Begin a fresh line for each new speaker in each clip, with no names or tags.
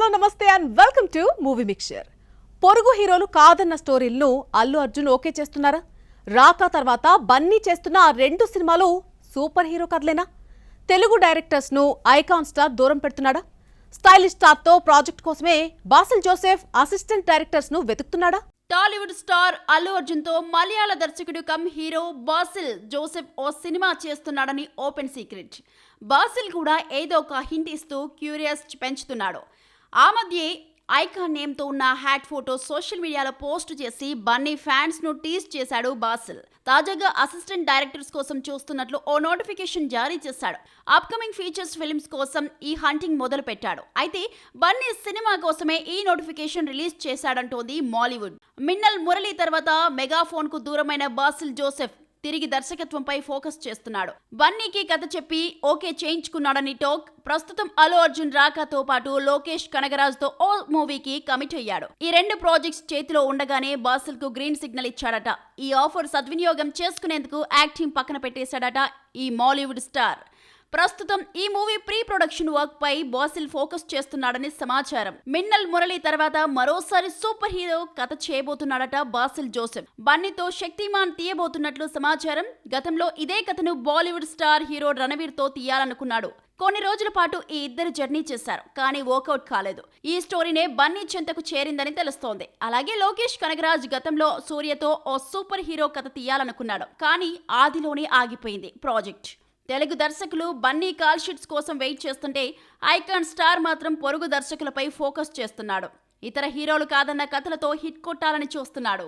Hello నమస్తే and welcome to movie mixture. పొరుగు హీరోలు కాదన్న స్టోరీలను అల్లు అర్జున్ ఓకే చేస్తున్నారా? రాకా తర్వాత బన్నీ చేస్తున్న ఆ రెండు సినిమాలు సూపర్ హీరో కథలేనా? తెలుగు డైరెక్టర్స్ ను ఐకాన్ స్టార్ దూరం పెడుతున్నాడా? స్టైలిష్ స్టార్ తో ప్రాజెక్ట్ కోసమే బాసిల్ జోసెఫ్ అసిస్టెంట్ డైరెక్టర్స్ ను వెతుకుతున్నాడా?
టాలీవుడ్ స్టార్ అల్లు అర్జున్ తో మలయాళ దర్శకుడు కమ్ హీరో బాసిల్ జోసెఫ్ ఓ సినిమా చేస్తున్నాడని ఓపెన్ సీక్రెట్. బాసిల్ కూడా ఏదో ఒక హింట్ ఇస్తూ క్యూరియాసిటీ పెంచుతున్నాడు. ఆ మధ్యే ఐకాన్ నేమ్ తో ఉన్న హ్యాట్ ఫోటో సోషల్ మీడియాలో పోస్ట్ చేసి బన్నీ ఫ్యాన్స్ ను టీజ్ చేశాడు బాసిల్. తాజాగా అసిస్టెంట్ డైరెక్టర్స్ కోసం చూస్తున్నట్లు ఓ నోటిఫికేషన్ జారీ చేశాడు. అప్కమింగ్ ఫీచర్స్ ఫిల్మ్స్ కోసం ఈ హంటింగ్ మొదలు పెట్టాడు. అయితే బన్నీ సినిమా కోసమే ఈ నోటిఫికేషన్ రిలీజ్ చేశాడంటోంది మాలీవుడ్. మిన్నల్ మురళి తర్వాత మెగాఫోన్ కు దూరమైన బాసిల్ జోసెఫ్ తిరిగి దర్శకత్వంపై ఫోకస్ చేస్తున్నాడు. బన్నీకి కథ చెప్పి ఓకే చేయించుకున్నాడని టాక్. ప్రస్తుతం అల్లు అర్జున్ రాకాతో పాటు లోకేష్ కనగరాజ్ తో ఓ మూవీకి కమిట్ అయ్యాడు. ఈ రెండు ప్రాజెక్ట్స్ చేతిలో ఉండగానే బాసిల్ కు గ్రీన్ సిగ్నల్ ఇచ్చాడట. ఈ ఆఫర్ సద్వినియోగం చేసుకునేందుకు యాక్టింగ్ పక్కన పెట్టేశాడట ఈ మాలీవుడ్ స్టార్. ప్రస్తుతం ఈ మూవీ ప్రీ ప్రొడక్షన్ వర్క్ పై బాసిల్ ఫోకస్ చేస్తున్నాడని సమాచారం. మిన్నల్ మురళి తర్వాత మరోసారి సూపర్ హీరో కథ చేయబోతున్నాడట బాసిల్ జోసెఫ్. బన్నీతో శక్తిమాన్ తీయబోతున్నట్లు సమాచారం. గతంలో ఇదే కథను బాలీవుడ్ స్టార్ హీరో రణవీర్ తో తీయాలనుకున్నాడు. కొన్ని రోజుల పాటు ఈ ఇద్దరు జర్నీ చేశారు, కానీ వర్కౌట్ కాలేదు. ఈ స్టోరీనే బన్నీ చెంతకు చేరిందని తెలుస్తోంది. అలాగే లోకేష్ కనగరాజ్ గతంలో సూర్యతో ఓ సూపర్ హీరో కథ తీయాలనుకున్నాడు, కానీ ఆదిలోనే ఆగిపోయింది ప్రాజెక్ట్. తెలుగు దర్శకులు బన్నీ కాల్ షీట్స్ కోసం వెయిట్ చేస్తుంటే ఐకాన్ స్టార్ మాత్రం పొరుగు దర్శకులపై ఫోకస్ చేస్తున్నాడు. ఇతర హీరోలు కాదన్న కథలతో హిట్ కొట్టాలని చూస్తున్నాడు.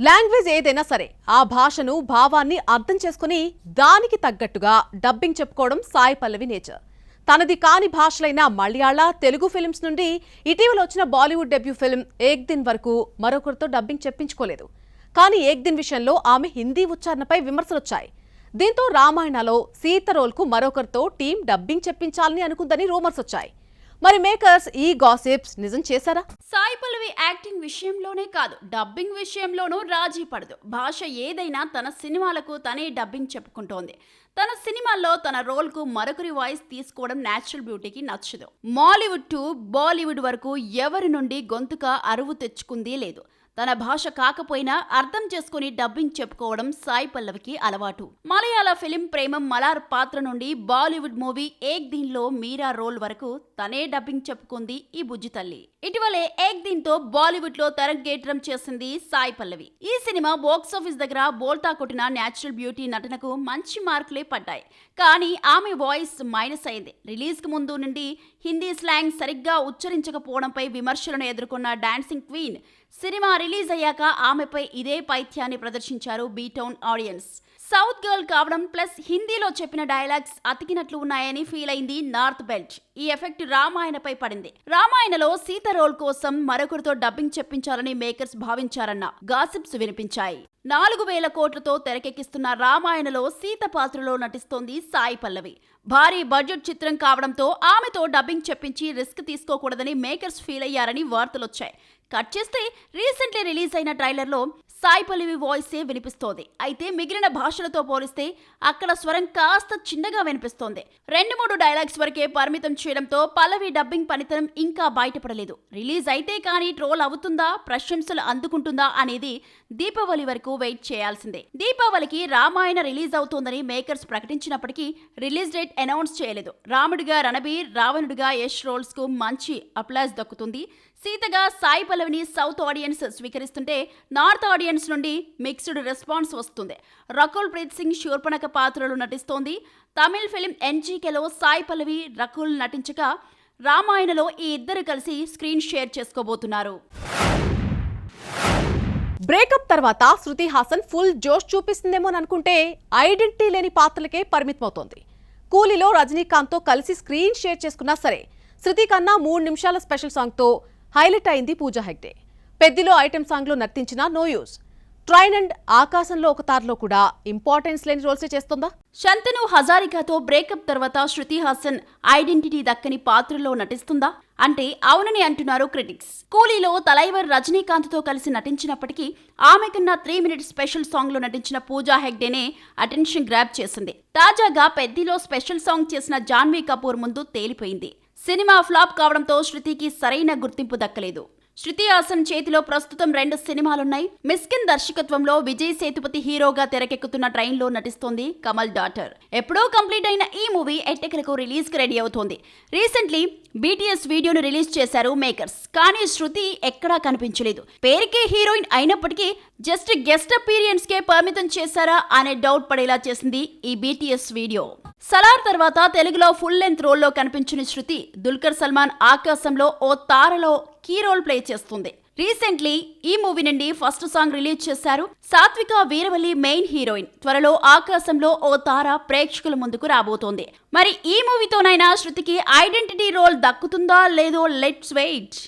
లాంగ్వేజ్ ఏదైనా సరే ఆ భాషను భావాన్ని అర్థం చేసుకుని దానికి తగ్గట్టుగా డబ్బింగ్ చెప్పుకోవడం సాయి పల్లవి నేచర్. తనది కాని భాషలైన మలయాళ, తెలుగు ఫిల్మ్స్ నుండి ఇటీవల వచ్చిన బాలీవుడ్ డెబ్యూ ఫిల్మ్ ఏక్ దిన్ వరకు మరొకరితో డబ్బింగ్ చెప్పించుకోలేదు. కానీ ఏక్ దిన్ విషయంలో ఆమె హిందీ ఉచ్చారణపై విమర్శలొచ్చాయి. దీంతో రామాయణలో సీత రోల్కు మరొకరితో టీం డబ్బింగ్ చెప్పించాలని అనుకుందని రూమర్స్ వచ్చాయి. మరి మేకర్స్ ఈ గాసిప్స్ నిజం చేశారా?
సాయి పల్లవి యాక్టింగ్ విషయంలోనే కాదు, డబ్బింగ్ విషయంలోనూ రాజీ పడదు. భాష ఏదైనా తన సినిమాలకు తనే డబ్బింగ్ చెప్పుకుంటోంది. తన సినిమాల్లో తన రోల్ కు మరొకరి వాయిస్ తీసుకోవడం నేచురల్ బ్యూటీకి నచ్చదు. మాలీవుడ్ టు బాలీవుడ్ వరకు ఎవరి నుండి గొంతుక అరువు తెచ్చుకుందే లేదు. తన భాష కాకపోయినా అర్థం చేసుకుని డబ్బింగ్ చెప్పుకోవడం సాయి పల్లవికి అలవాటు. మలయాళ ఫిలిం ప్రేమం మలార్ పాత్ర నుండి బాలీవుడ్ మూవీ ఏక్ దీన్ లో మీరా రోల్ వరకు తనే డబ్బింగ్ చెప్పుకుంది ఈ బుజ్జి తల్లి. ఇటీవలే ఏక్ దీన్ తో బాలీవుడ్ లో తరంగేట్రం చేసింది సాయి పల్లవి. ఈ సినిమా బాక్స్ ఆఫీస్ దగ్గర బోల్తా కొట్టిన నేచురల్ బ్యూటీ నటనకు మంచి మార్కులే పడ్డాయి. కానీ ఆమె వాయిస్ మైనస్ అయింది. రిలీజ్ కు ముందు నుండి హిందీ స్లాంగ్ సరిగ్గా ఉచ్చరించకపోవడంపై విమర్శలను ఎదుర్కొన్న డాన్సింగ్ క్వీన్ సినిమా రిలీజ్ అయ్యాక ఆమెపై ఇదే పైత్యాన్ని ప్రదర్శించారు బీటౌన్ ఆడియన్స్. సౌత్ గర్ల్ కావడం ప్లస్ హిందీలో చెప్పిన డైలాగ్స్ అతికినట్లు ఉన్నాయని ఫీల్ అయింది నార్త్ బెల్ట్. ఈ ఎఫెక్ట్ రామాయణపై పడింది. రామాయణలో సీత రోల్ కోసం మరొకరితో డబ్బింగ్ చెప్పించాలని మేకర్స్ భావించారన్న గాసిప్స్ వినిపించాయి. 4,000 కోట్లతో తెరకెక్కిస్తున్న రామాయణలో సీత పాత్రలో నటిస్తోంది సాయి పల్లవి. భారీ బడ్జెట్ చిత్రం కావడంతో ఆమెతో డబ్బింగ్ చెప్పించి రిస్క్ తీసుకోకూడదని మేకర్స్ ఫీల్ అయ్యారని వార్తలొచ్చాయి. కట్ చేస్తే రీసెంట్లీ రిలీజ్ అయిన ట్రైలర్లో సాయి పల్లవి వాయిసే వినిపిస్తోంది. అయితే మిగిలిన భాషలతో పోలిస్తే అక్కడ స్వరం కాస్త చిన్నగా వినిపిస్తోంది. 2-3 డైలాగ్స్ వరకే పరిమితం చేయడంతో పల్లవి డబ్బింగ్ పనితనం ఇంకా బయటపడలేదు. రిలీజ్ అయితే కానీ ట్రోల్ అవుతుందా, ప్రశంసలు అందుకుంటుందా అనేది దీపావళి వరకు వెయిట్ చేయాల్సిందే. దీపావళికి రామాయణ రిలీజ్ అవుతోందని మేకర్స్ ప్రకటించినప్పటికీ రిలీజ్ డేట్ అనౌన్స్ చేయలేదు. రాముడిగా రణబీర్, రావణుడిగా యష్ రోల్స్ కు మంచి అప్లాజ్ దక్కుతుంది. సీతగా సాయి పల్లవిని సౌత్ ఆడియన్స్ స్వీకరిస్తుంటే నార్త్ ఆడియన్స్ నుండి మిక్స్డ్ రెస్పాన్స్ వస్తుంది. రకుల్ ప్రీత్ సింగ్ శూర్పణఖ పాత్రలో నటిస్తోంది. తమిళ్ ఫిలిం ఎన్జీకేలో సాయి పల్లవి, రకుల్ నటించగా రామాయణలో ఈ ఇద్దరు కలిసి స్క్రీన్ షేర్ చేసుకోబోతున్నారు.
బ్రేకప్ తర్వాత శృతి హాసన్ ఫుల్ జోష్ చూపిస్తుందేమో అనుకుంటే ఐడెంటిటీ లేని పాత్రలకే పరిమితమవుతోంది. కూలీలో రజనీకాంత్ తో కలిసి స్క్రీన్ షేర్ చేసుకున్నా సరే శృతి కన్నా 3 నిమిషాల స్పెషల్ సాంగ్ తో హైలైట్ అయింది పూజా హెగ్డే. పెద్దిలో ఐటెం సాంగ్ లో నర్తించిన నో యూస్. ట్రైన్ అండ్ ఆకాశంలో ఒక తారలో కూడా ఇంపార్టెన్స్ లేని రోల్సే చేస్తుందా?
శంతను హజారికాతో బ్రేకప్ తర్వాత శృతి హాసన్ ఐడెంటిటీ దక్కని పాత్రలో నటిస్తుందా అంటే అవునని అంటున్నారు క్రిటిక్స్. కూలీలో తలైవర్ రజనీకాంత్ తో కలిసి నటించినప్పటికీ ఆమె కన్నా 3 మినిట్ స్పెషల్ సాంగ్ లో నటించిన పూజా హెగ్డేనే అటెన్షన్ గ్రాబ్ చేసింది. తాజాగా పెద్దిలో స్పెషల్ సాంగ్ చేసిన జాన్వీ కపూర్ ముందు తేలిపోయింది. సినిమా ఫ్లాప్ కావడంతో శృతికి సరైన గుర్తింపు దక్కలేదు. శృతి హాసన్ చేతిలో ప్రస్తుతం 2 సినిమాలున్నాయి. మిస్కిన్ దర్శకత్వంలో విజయ్ సేతుపతి హీరోగా తెరకెక్కుతున్న ట్రైన్ లో నటిస్తోంది కమల్ డాటర్. ఎప్పుడో కంప్లీట్ అయిన ఈ మూవీ ఎట్టెకలకు రిలీజ్ కి రెడీ అవుతోంది. రీసెంట్లీ బీటీఎస్ వీడియోను రిలీజ్ చేశారు మేకర్స్. కానీ శృతి ఎక్కడా కనిపించలేదు. పేరుకే హీరోయిన్ అయినప్పటికీ జస్ట్ గెస్ట్ అపీరియన్స్ కే పరిమితం చేశారా అనే డౌట్ పడేలా చేసింది ఈ బీటీఎస్ వీడియో. సలార్ తర్వాత తెలుగులో ఫుల్ లెంత్ రోల్లో కనిపించిన శృతి దుల్కర్ సల్మాన్ ఆకాశంలో ఓ తారలో కీ రోల్ ప్లే చేస్తుంది. రీసెంట్లీ ఈ మూవీ నుండి ఫస్ట్ సాంగ్ రిలీజ్ చేశారు. సాత్విక వీరవల్లి మెయిన్ హీరోయిన్. త్వరలో ఆకాశంలో ఓ తార ప్రేక్షకుల ముందుకు రాబోతోంది. మరి ఈ మూవీతోనైనా శృతికి ఐడెంటిటీ రోల్ దక్కుతుందా లేదో let's wait.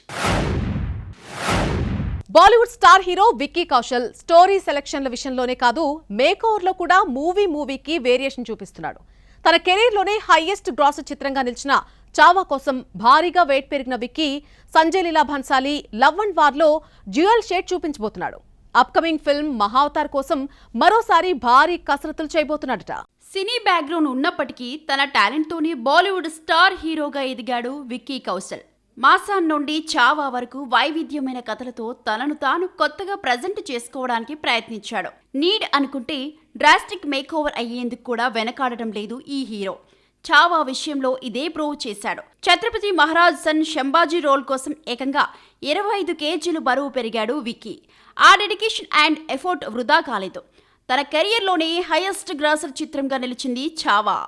Bollywood star hero Vicky Kaushal story సెలక్షన్ల విషయంలోనే కాదు, మేకోవర్లో కూడా మూవీకి వేరియేషన్ చూపిస్తున్నాడు. తన కెరీర్లోనే హైయెస్ట్ గ్రాస్ చిత్రంగా నిలిచిన చావా కోసం భారీగా వెయిట్ పెరిగిన విక్కీ సంజయ్ లీలా భన్సాలి లవ్ అండ్ వార్లో డ్యూయల్ షేడ్ చూపించబోతున్నాడు. అప్కమింగ్ ఫిల్మ్ మహావతార్ కోసం మరోసారి భారీ కసరత్తులు చేయబోతున్నాడట.
సినీ బ్యాక్గ్రౌండ్ ఉన్నప్పటికీ తన టాలెంట్తోనే బాలీవుడ్ స్టార్ హీరోగా ఎదిగాడు విక్కీ కౌశల్. మాసాన్ నుండి చావా వరకు వైవిధ్యమైన కథలతో తనను తాను కొత్తగా ప్రజెంట్ చేసుకోవడానికి ప్రయత్నించాడు. నీడ్ అనుకుంటే డ్రాస్టిక్ మేకోవర్ అయ్యేందుకు కూడా వెనకాడటం లేదు ఈ హీరో. చావా విషయంలో ఇదే ప్రూవ్ చేశాడు. ఛత్రపతి మహారాజ్ సన్ శంభాజీ రోల్ కోసం ఏకంగా 25 కేజీలు బరువు పెరిగాడు విక్కీ. ఆ డెడికేషన్ అండ్ ఎఫర్ట్ వృధా కాలేదు. తన కెరియర్లోనే హైయెస్ట్ గ్రాసర్ చిత్రంగా నిలిచింది చావా.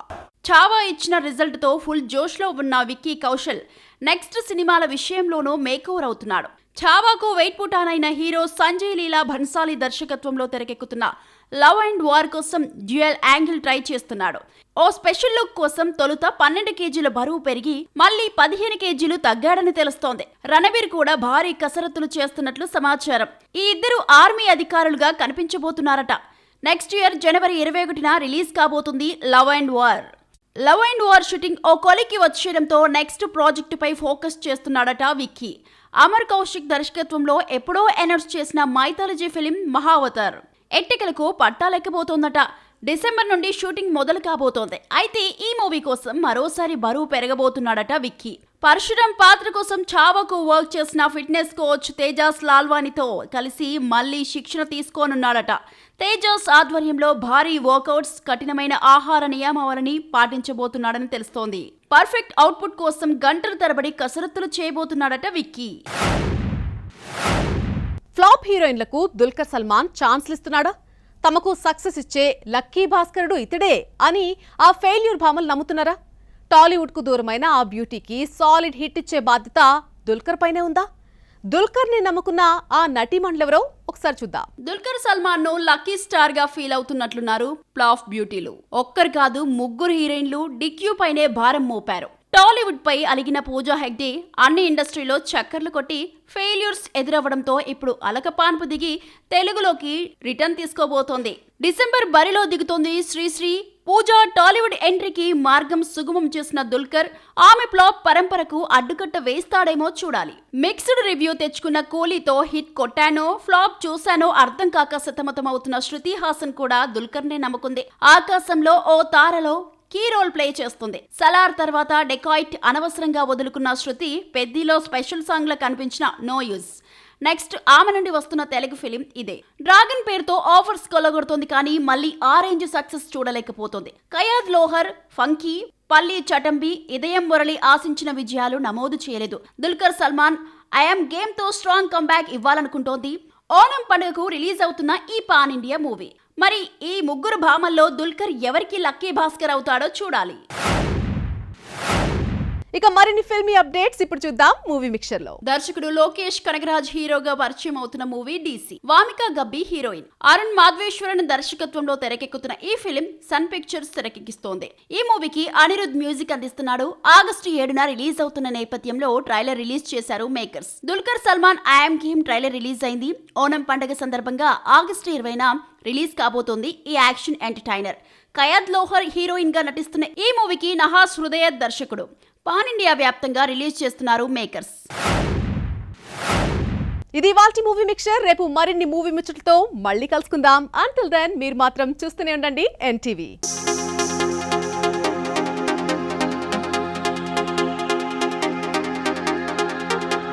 చావా ఇచ్చిన రిజల్ట్తో ఫుల్ జోష్లో ఉన్న విక్కీ కౌశల్ నెక్స్ట్ సినిమాల విషయంలోనూ మేకోవర్ అవుతున్నాడు. చావాకు వెయిట్ పుటానైన హీరో సంజయ్ లీలా భన్సాలి దర్శకత్వంలో తెరకెక్కుతున్న లవ్ అండ్ వార్ కోసం డ్యూయల్ యాంగిల్ ట్రై చేస్తున్నాడు. ఓ స్పెషల్ లుక్ కోసం తొలుత 12 కేజీల బరువు పెరిగి మళ్లీ 15 కేజీలు తగ్గాడని తెలుస్తోంది. రణబీర్ కూడా భారీ కసరత్తులు చేస్తున్నట్లు సమాచారం. ఈ ఇద్దరు ఆర్మీ అధికారులుగా కనిపించబోతున్నారట. నెక్స్ట్ ఇయర్ జనవరి 21న రిలీజ్ కాబోతుంది love and war. Love and war shooting ఓ కొలికి వచ్చేయడంతో నెక్స్ట్ ప్రాజెక్టుపై ఫోకస్ చేస్తున్నాడట విక్కీ. అమర్ కౌశిక్ దర్శకత్వంలో ఎప్పుడో అనౌన్స్ చేసిన మైథాలజీ ఫిలిం మహావతార్ ఎట్టెకలకు పట్టాలెక్కబోతోందట. డిసెంబర్ నుండి షూటింగ్ మొదలు కాబోతోంది. అయితే ఈ మూవీ కోసం మరోసారి బరువు పెరగబోతున్నాడట విక్కీ. పరశురాం పాత్ర కోసం చావాకు వర్క్ చేసిన ఫిట్నెస్ కోచ్ తేజాస్ లాల్వానితో కలిసి మళ్లీ శిక్షణ తీసుకోనున్నాడట. తేజాస్ ఆధ్వర్యంలో భారీ వర్కౌట్స్, కఠినమైన ఆహార నియమావళిని పాటించబోతున్నాడని తెలుస్తోంది. పర్ఫెక్ట్ అవుట్పుట్ కోసం గంటల తరబడి కసరత్తులు చేయబోతున్నాడట విక్కీ.
ఫ్లాప్ హీరోయిన్లకు దుల్కర్ సల్మాన్ ఛాన్స్లిస్తున్నాడా? తమకు సక్సెస్ ఇచ్చే లక్కీ భాస్కరుడు ఇతడే అని ఆ ఫెయిల్యూర్ భామలు నమ్ముతున్నారా? టాలీవుడ్ కు దూరమైన ఆ బ్యూటీకి సాలిడ్ హిట్ ఇచ్చే బాధ్యత దుల్కర్ పైనే ఉందా? దుల్కర్ ని నమ్ముకున్న ఆ నటీమణులెవరో ఒకసారి చూద్దాం.
దుల్కర్ సల్మాన్ ను లక్కీ స్టార్ గా ఫీల్ అవుతున్నట్లున్నారు ఫ్లాప్ బ్యూటీలు. ఒక్కరు కాదు, 3 హీరోయిన్లు డిక్యూ పైనే భారం మోపారు. టాలీవుడ్ పై అలిగిన పూజా హెగ్డే అన్ని ఇండస్ట్రీలో చక్కర్లు కొట్టి ఫెయిల్యూర్స్ ఎదురవ్వడంతో ఇప్పుడు అలకపాన్పు దిగి తెలుగులోకి రిటర్న్ తీసుకోబోతోంది. డిసెంబర్ బరిలో దిగుతోంది శ్రీశ్రీ. పూజా టాలీవుడ్ ఎంట్రీకి మార్గం సుగమం చేసిన దుల్కర్ ఆమె ఫ్లాప్ పరంపరకు అడ్డుకట్ట వేస్తాడేమో చూడాలి. మిక్స్డ్ రివ్యూ తెచ్చుకున్న కూలీతో హిట్ కొట్టానో ఫ్లాప్ చూశానో అర్థం కాక సతమతమవుతున్న శృతి హాసన్ కూడా దుల్కర్ నే నమ్ముకుంది. ఆకాశంలో ఓ తారలో కీ రోల్ ప్లే చేస్తుంది. సలార్ తర్వాత డెకాయిట్ అనవసరంగా వదులుకున్న శృతి పెద్దిలో స్పెషల్ సాంగ్ లా కనిపించిన నో యూజ్. నెక్స్ట్ ఆమె నుండి వస్తున్న తెలుగు ఫిలిం ఇదే. డ్రాగన్ పేరుతో ఆఫర్స్ కొల్లగొడుతోంది, కానీ మళ్ళీ ఆ రేంజ్ సక్సెస్ చూడలేకపోతుంది. కయాద్ లోహర్, ఫంకీ, పల్లి చటంబి, ఇదయం మురళి ఆశించిన విజయాలు నమోదు చేయలేదు. దుల్కర్ సల్మాన్ ఐఎమ్ గేమ్ తో స్ట్రాంగ్ కంబ్యాక్ ఇవ్వాలనుకుంటోంది. ఓనం పండుగకు రిలీజ్ అవుతున్న ఈ పాన్ ఇండియా మూవీ. మరి ఈ 3 భామల్లో దుల్కర్ ఎవరికి లక్కీ భాస్కర్ అవుతాడో చూడాలి.
ఇక మరిన్ని ఫిల్మీ అప్డేట్స్ ఇప్పుడు చూద్దాం మూవీ మిక్చర్ లో.
దర్శకుడు లోకేష్ కనగరాజ్ హీరోగా పరిచయం అవుతున్న movie DC. Wamiqa Gabbi heroine. Arun Matheswaran దర్శకత్వంలో తెరకెక్కుతున్న ఈ ఫిలిం సన్ పిక్చర్స్ తెరకెక్కిస్తోంది. ఈ మూవీకి అనిరుద్ మ్యూజిక్ అందిస్తున్నాడు. ఆగస్టు 7న రిలీజ్ అవుతున్న నేపథ్యంలో ట్రైలర్ రిలీజ్ చేశారు makers. Dulquer Salmaan I'm game trailer release అయింది. ఓనం పండుగ సందర్భంగా ఆగస్టు 20న రిలీజ్ కాబోతోంది ఈ action entertainer. Kayadu Lohar heroine గా నటిస్తున్న ఈ మూవీకి నహాస్ హృదయ దర్శకుడు. పాన్ ఇండియా వ్యాప్తంగా రిలీజ్ చేస్తున్నారు మేకర్స్.
ఇది ఇవాల్టి మూవీ మిక్చర్. రేపు మరిన్ని మూవీ ముచ్చట్లతో మళ్ళీ కలుసుకుందాం. అంటిల్ దెన్ మీరు మాత్రం చూస్తూనే ఉండండి NTV.